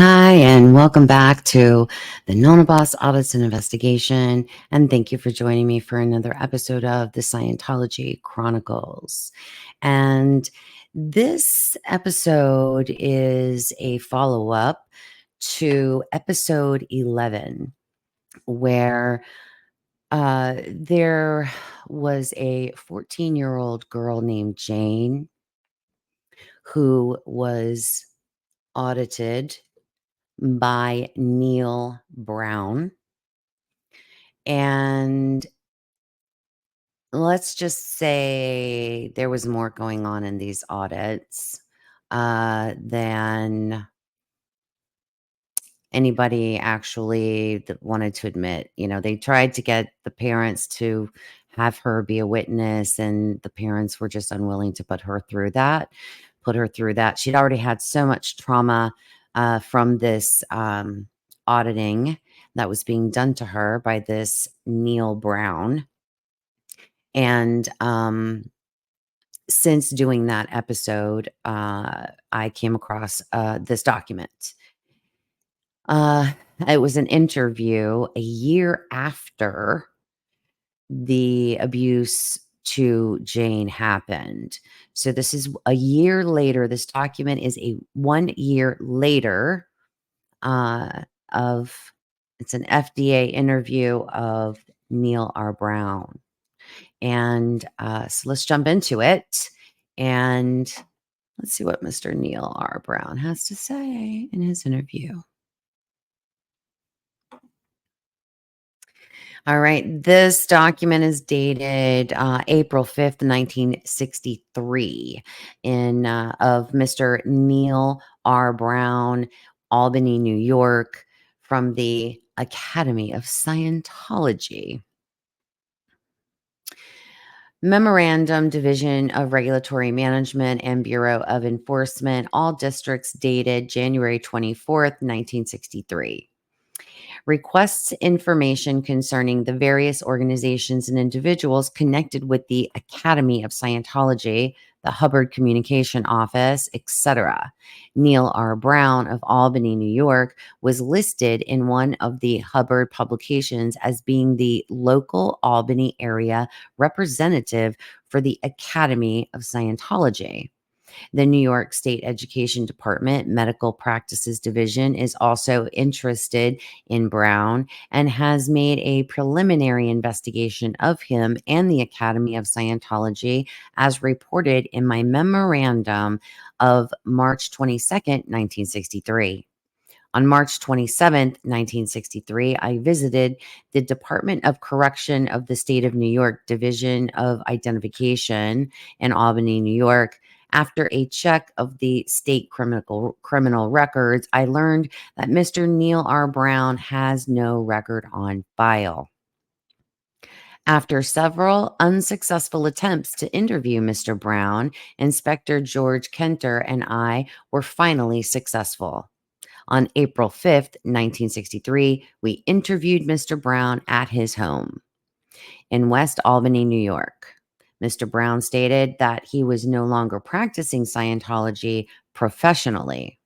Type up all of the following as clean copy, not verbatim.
Hi, and welcome back to the Nona Boss Audits and Investigation. And thank you for joining me for another episode of the Scientology Chronicles. And this episode is a follow up to episode 11, where there was a 14-year-old girl named Jane who was audited by Neil Brown. And let's just say there was more going on in these audits than anybody actually that wanted to admit. They tried to get the parents to have her be a witness, and the parents were just unwilling to put her through that. She'd already had so much trauma from this auditing that was being done to her by this Neil Brown. And since doing that episode, I came across this document. It was an interview a year after the abuse to Jane happened. So this is a year later. This document is a 1 year later of it's an FDA interview of Neil R. Brown. And so let's jump into it. And let's see what Mr. Neil R. Brown has to say in his interview. All right. This document is dated April 5th, 1963 of Mr. Neil R. Brown, Albany, New York, from the Academy of Scientology. Memorandum, Division of Regulatory Management and Bureau of Enforcement, all districts, dated January 24th, 1963. Requests information concerning the various organizations and individuals connected with the Academy of Scientology, the Hubbard Communication Office, etc. Neil R. Brown of Albany, New York, was listed in one of the Hubbard publications as being the local Albany area representative for the Academy of Scientology. The New York State Education Department Medical Practices Division is also interested in Brown and has made a preliminary investigation of him and the Academy of Scientology, as reported in my memorandum of March 22nd, 1963. On March 27th, 1963, I visited the Department of Correction of the State of New York Division of Identification in Albany, New York. After a check of the state criminal records, I learned that Mr. Neil R. Brown has no record on file. After several unsuccessful attempts to interview Mr. Brown, Inspector George Kenter and I were finally successful. On April 5th, 1963, we interviewed Mr. Brown at his home in West Albany, New York. Mr. Brown stated that he was no longer practicing Scientology professionally.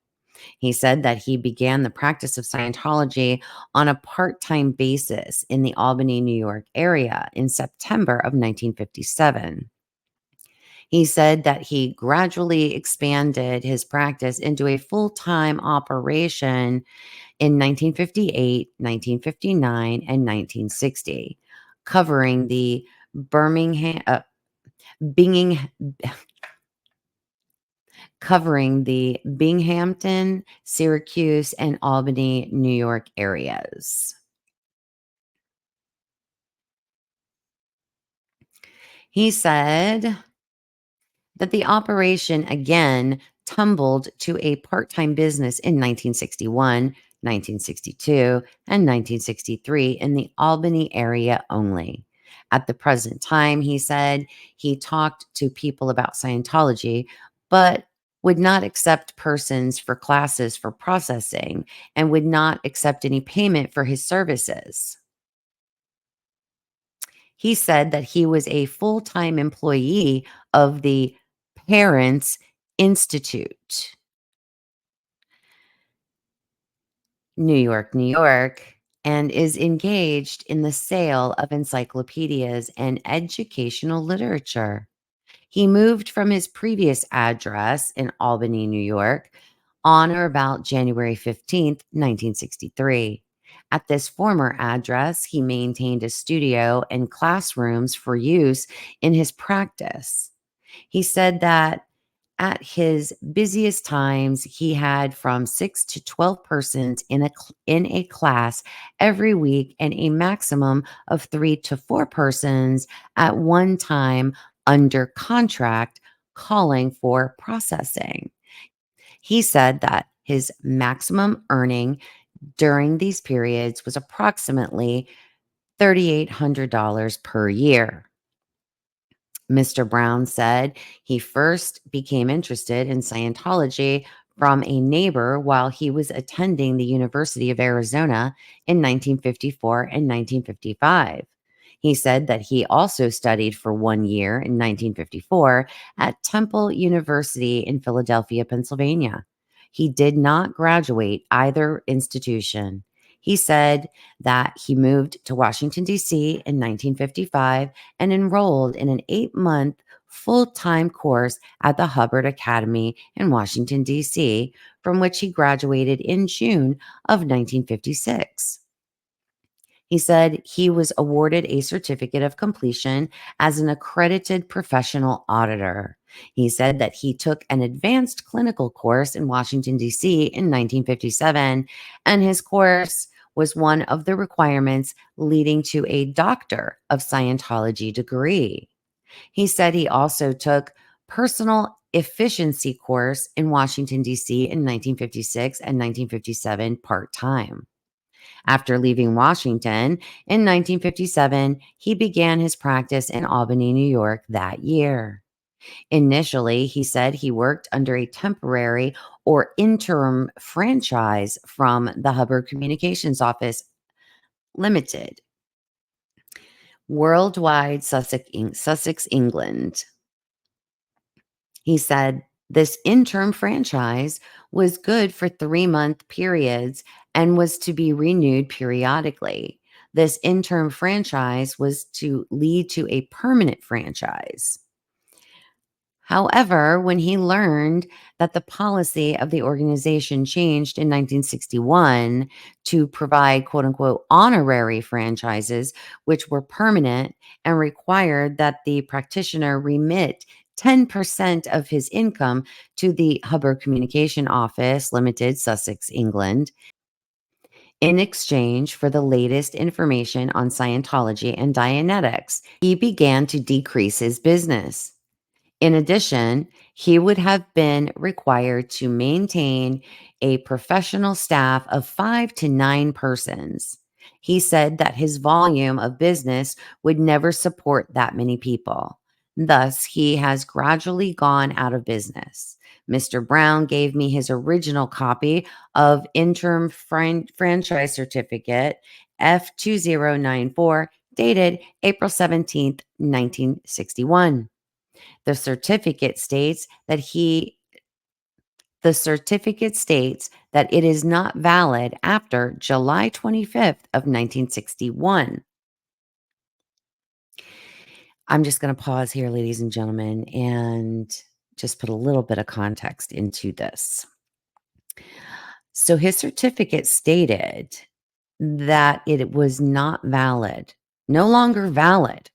He said that he began the practice of Scientology on a part-time basis in the Albany, New York area in September of 1957. He said that he gradually expanded his practice into a full-time operation in 1958, 1959, and 1960, covering the Binghamton, Syracuse, and Albany, New York areas. He said that the operation again tumbled to a part-time business in 1961, 1962, and 1963 in the Albany area only. At the present time, he said he talked to people about Scientology, but would not accept persons for classes for processing and would not accept any payment for his services. He said that he was a full-time employee of the Parents Institute. New York, and is engaged in the sale of encyclopedias and educational literature. He moved from his previous address in Albany, New York, on or about January 15th, 1963. At this former address, he maintained a studio and classrooms for use in his practice. He said that at his busiest times, he had from 6 to 12 persons in a class every week and a maximum of 3 to 4 persons at one time under contract calling for processing. He said that his maximum earning during these periods was approximately $3,800 per year. Mr. Brown said he first became interested in Scientology from a neighbor while he was attending the University of Arizona in 1954 and 1955. He said that he also studied for 1 year in 1954 at Temple University in Philadelphia, Pennsylvania. He did not graduate either institution. He said that he moved to Washington, D.C. in 1955 and enrolled in an 8-month full time course at the Hubbard Academy in Washington, D.C., from which he graduated in June of 1956. He said he was awarded a certificate of completion as an accredited professional auditor. He said that he took an advanced clinical course in Washington, D.C. in 1957, and his course was one of the requirements leading to a Doctor of Scientology degree. He said he also took personal efficiency course in Washington, D.C. in 1956 and 1957 part-time. After leaving Washington in 1957, he began his practice in Albany, New York that year. Initially, he said he worked under a temporary or interim franchise from the Hubbard Communications Office Limited, Worldwide Sussex, England. He said this interim franchise was good for 3-month periods and was to be renewed periodically. This interim franchise was to lead to a permanent franchise. However, when he learned that the policy of the organization changed in 1961 to provide quote unquote honorary franchises, which were permanent and required that the practitioner remit 10% of his income to the Hubbard Communication Office Limited, Sussex, England, in exchange for the latest information on Scientology and Dianetics, he began to decrease his business. In addition, he would have been required to maintain a professional staff of 5 to 9 persons. He said that his volume of business would never support that many people. Thus, he has gradually gone out of business. Mr. Brown gave me his original copy of interim franchise certificate F2094 dated April 17th, 1961. The certificate states that it is not valid after July 25th of 1961. I'm just going to pause here, ladies and gentlemen, and just put a little bit of context into this. So his certificate stated that it was not valid, no longer valid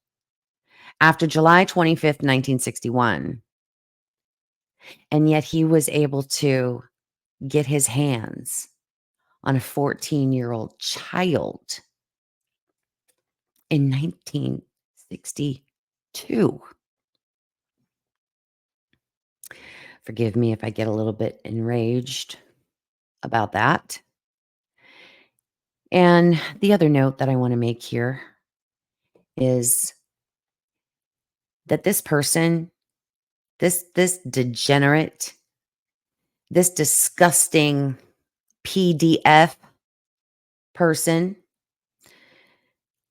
after July 25th, 1961. And yet he was able to get his hands on a 14-year-old child in 1962. Forgive me if I get a little bit enraged about that. And the other note that I want to make here is that this person, this degenerate, this disgusting PDF person,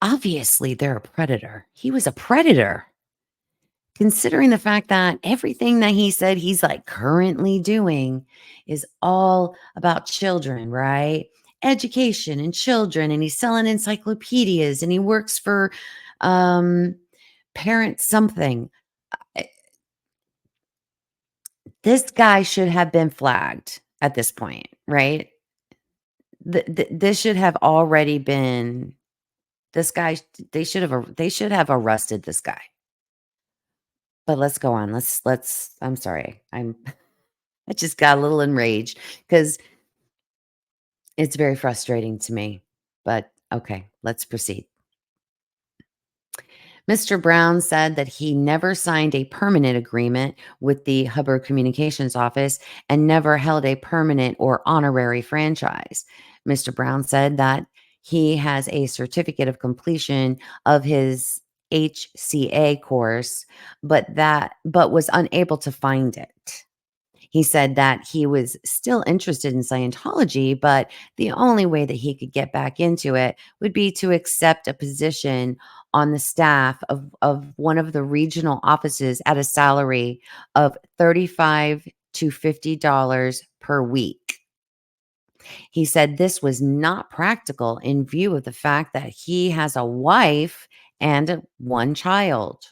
obviously they're a predator. He was a predator. Considering the fact that everything that he said he's like currently doing is all about children, right? education and children, and he's selling encyclopedias, and he works for um, parent something. Uh, This guy should have been flagged at this point, right? This should have already been this guy. They should have arrested this guy. But let's go on. I'm sorry. I just got a little enraged because it's very frustrating to me. But okay, let's proceed. Mr. Brown said that he never signed a permanent agreement with the Hubbard Communications Office and never held a permanent or honorary franchise. Mr. Brown said that he has a certificate of completion of his HCA course, but was unable to find it. He said that he was still interested in Scientology, but the only way that he could get back into it would be to accept a position on the staff of one of the regional offices at a salary of $35 to $50 per week. He said this was not practical in view of the fact that he has a wife and one child.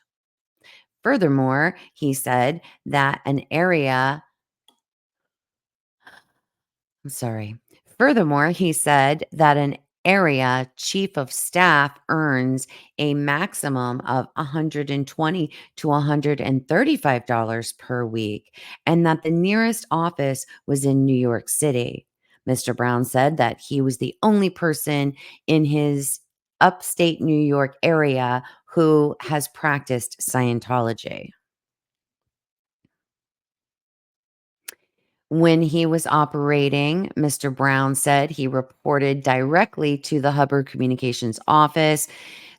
Furthermore, he said that an area I'm sorry. Furthermore, he said that an area chief of staff earns a maximum of $120 to $135 per week, and that the nearest office was in New York City. Mr. Brown said that he was the only person in his upstate New York area who has practiced Scientology. When he was operating, Mr. Brown said he reported directly to the Hubbard Communications Office,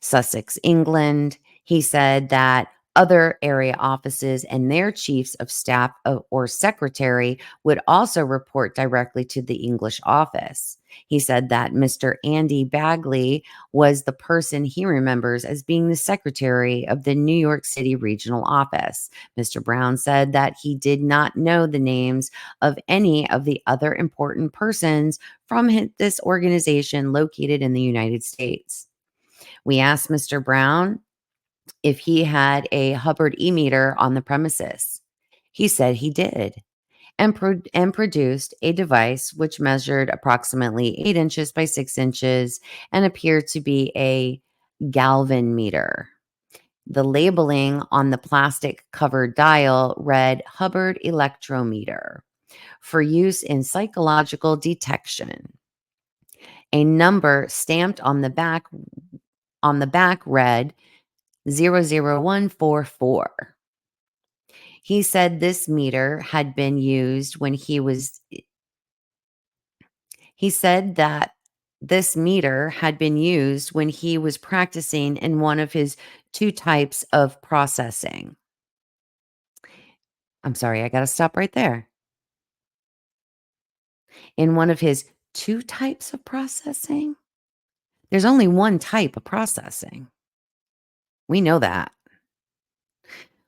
Sussex, England. He said that other area offices and their chiefs of staff or secretary would also report directly to the English office. He said that Mr. Andy Bagley was the person he remembers as being the secretary of the New York City regional office. Mr. Brown said that he did not know the names of any of the other important persons from this organization located in the United States. We asked Mr. Brown if he had a Hubbard e-meter on the premises. He said he did and produced a device which measured approximately 8 inches by 6 inches and appeared to be a Galvin meter. The labeling on the plastic covered dial read Hubbard electrometer for use in psychological detection. A number stamped on the back read 00144. He said this meter had been used when he said that this meter had been used when he was practicing in one of his two types of processing. I'm sorry, I got to stop right there. In one of his two types of processing? There's only one type of processing. We know that.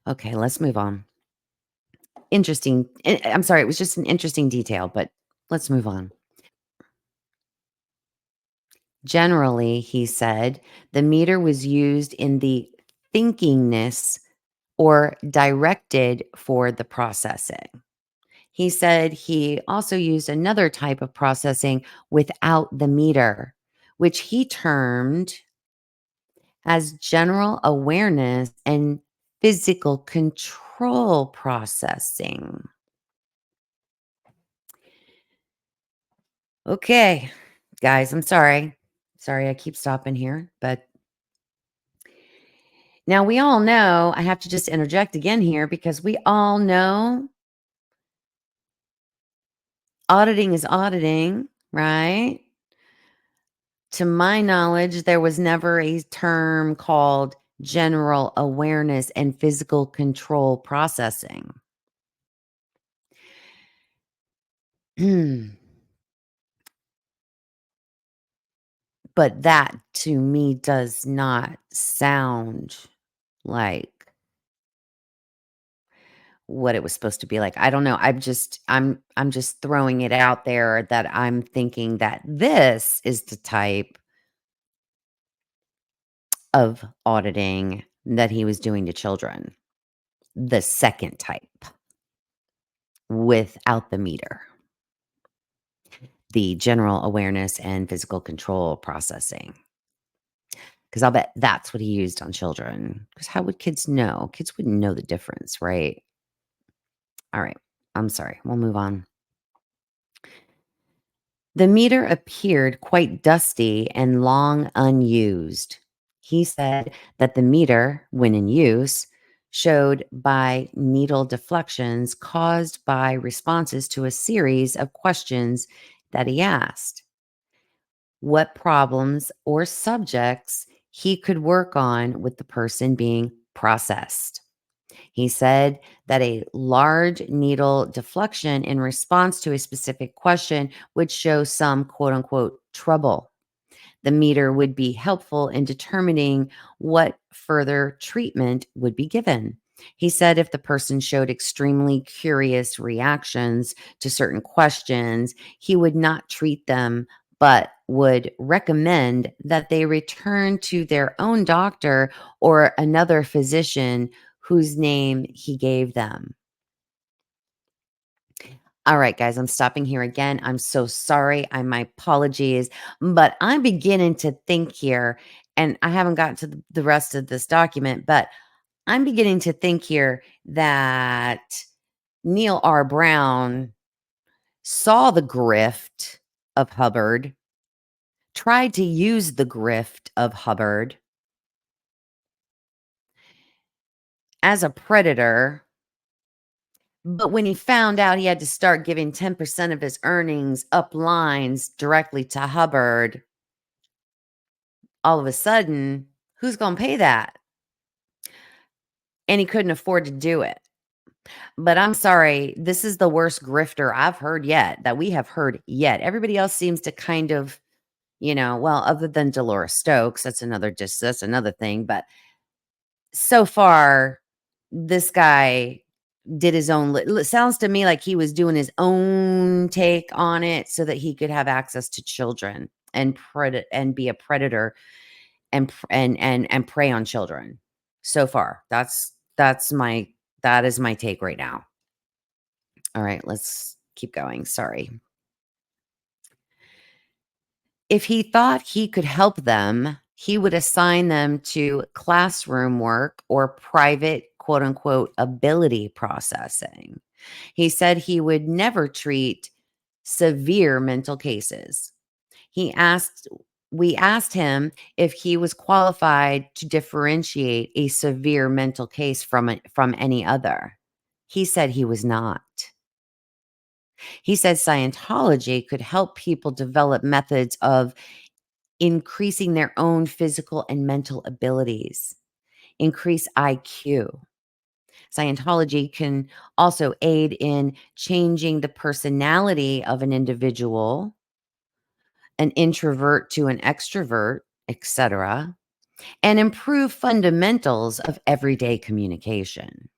Okay, let's move on. Interesting. I'm sorry, it was just an interesting detail, but let's move on. Generally, he said, the meter was used in the thinkingness or directed for the processing. He said he also used another type of processing without the meter, which he termed as general awareness and physical control processing. Okay, guys, I'm sorry. Sorry, I keep stopping here, but now we all know, I have to just interject again here because we all know auditing is auditing, right? To my knowledge, there was never a term called general awareness and physical control processing. But that to me does not sound like what it was supposed to be like. I don't know. I'm just throwing it out there that I'm thinking that this is the type of auditing that he was doing to children. The second type without the meter, the general awareness and physical control processing. Because I'll bet that's what he used on children. Because how would kids know? Kids wouldn't know the difference, right? All right. I'm sorry. We'll move on. The meter appeared quite dusty and long unused. He said that the meter, when in use, showed by needle deflections caused by responses to a series of questions that he asked. What problems or subjects he could work on with the person being processed. He said that a large needle deflection in response to a specific question would show some quote unquote trouble. The meter would be helpful in determining what further treatment would be given. He said if the person showed extremely curious reactions to certain questions, he would not treat them, but would recommend that they return to their own doctor or another physician whose name he gave them. All right, guys, I'm stopping here again. I'm so sorry. My apologies, but I'm beginning to think here, and I haven't gotten to the rest of this document, but I'm beginning to think here that Neil R. Brown saw the grift of Hubbard, tried to use the grift of Hubbard as a predator. But when he found out he had to start giving 10% of his earnings up lines directly to Hubbard, all of a sudden, who's going to pay that? And he couldn't afford to do it. But I'm sorry, this is the worst grifter I've heard yet, that we have heard yet. Everybody else seems to kind of, well, other than Dolores Stokes, that's another thing. But so far, this guy did his own it sounds to me like he was doing his own take on it so that he could have access to children and be a predator and prey on children. So far, that is my take right now. All right, let's keep going. Sorry. If he thought he could help them, he would assign them to classroom work or private, quote unquote, ability processing. He said he would never treat severe mental cases. He asked, we asked him if he was qualified to differentiate a severe mental case from any other. He said he was not. He said Scientology could help people develop methods of increasing their own physical and mental abilities, increase IQ. Scientology can also aid in changing the personality of an individual, an introvert to an extrovert, etc., and improve fundamentals of everyday communication.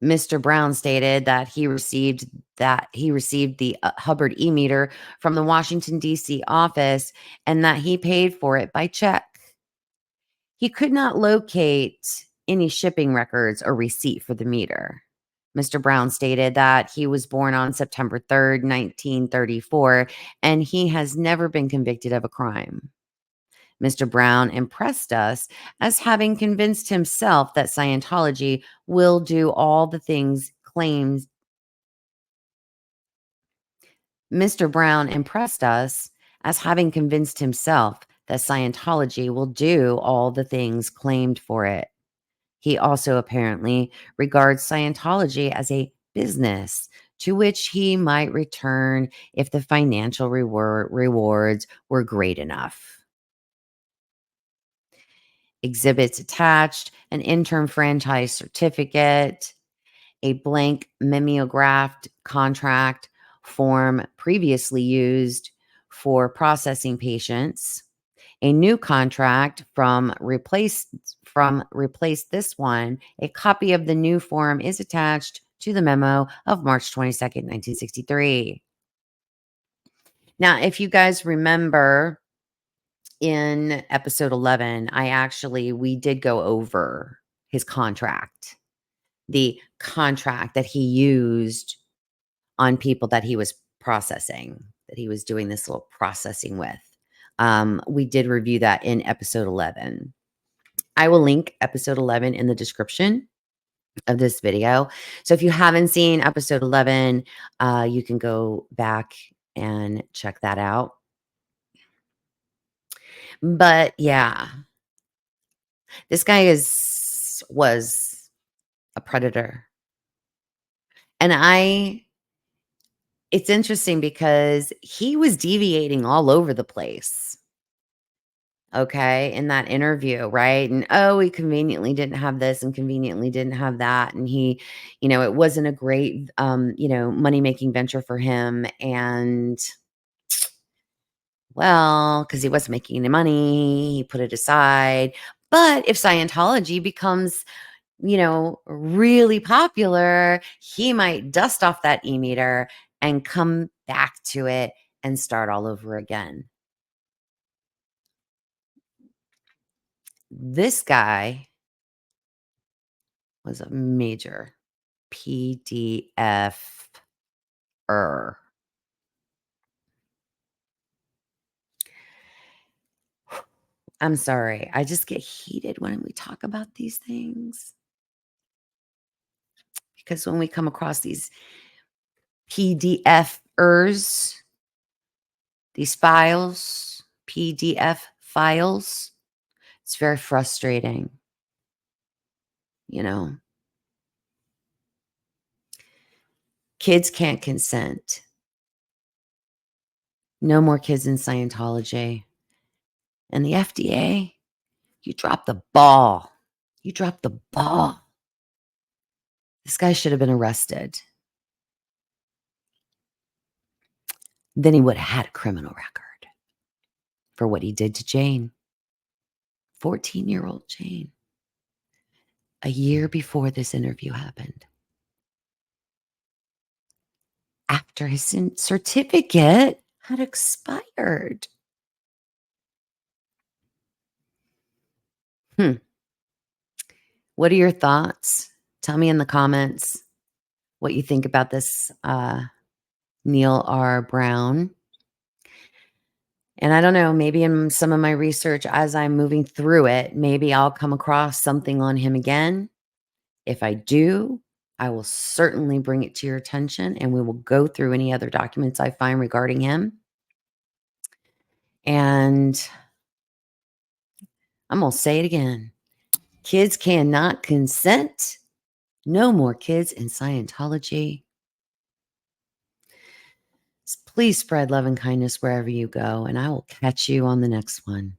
Mr. Brown stated that he received the Hubbard e-meter from the Washington D.C. office and that he paid for it by check. He could not locate any shipping records or receipt for the meter. Mr. Brown stated that he was born on September 3rd, 1934, and he has never been convicted of a crime. Mr. Brown impressed us as having convinced himself that Scientology will do all the things claims. Mr. Brown impressed us as having convinced himself that Scientology will do all the things claimed for it. He also apparently regards Scientology as a business to which he might return if the financial rewards were great enough. Exhibits attached, an interim franchise certificate, a blank mimeographed contract form previously used for processing patients, a new contract from from replaced this one, a copy of the new form is attached to the memo of March 22nd, 1963. Now, if you guys remember in episode 11, we did go over his contract, the contract that he used on people that he was processing, that he was doing this little processing with. We did review that in episode 11. I will link episode 11 in the description of this video. So if you haven't seen episode 11, you can go back and check that out. But yeah, this guy was a predator. And it's interesting because he was deviating all over the place. Okay, in that interview, right? And he conveniently didn't have this and conveniently didn't have that. And it wasn't a great money-making venture for him. And well, because he wasn't making any money, he put it aside. But if Scientology becomes really popular, he might dust off that e-meter and come back to it and start all over again. This guy was a major PDF-er. I'm sorry. I just get heated when we talk about these things. Because when we come across these PDF-ers, these files, PDF files, it's very frustrating. Kids can't consent. No more kids in Scientology. And the FDA, you dropped the ball. You dropped the ball. This guy should have been arrested. Then he would have had a criminal record for what he did to Jane. 14-year-old Jane. A year before this interview happened. After his certificate had expired. What are your thoughts? Tell me in the comments what you think about this Neil R. Brown. And I don't know, maybe in some of my research as I'm moving through it, maybe I'll come across something on him again. If I do, I will certainly bring it to your attention and we will go through any other documents I find regarding him. And I'm going to say it again. Kids cannot consent. No more kids in Scientology. Please spread love and kindness wherever you go, and I will catch you on the next one.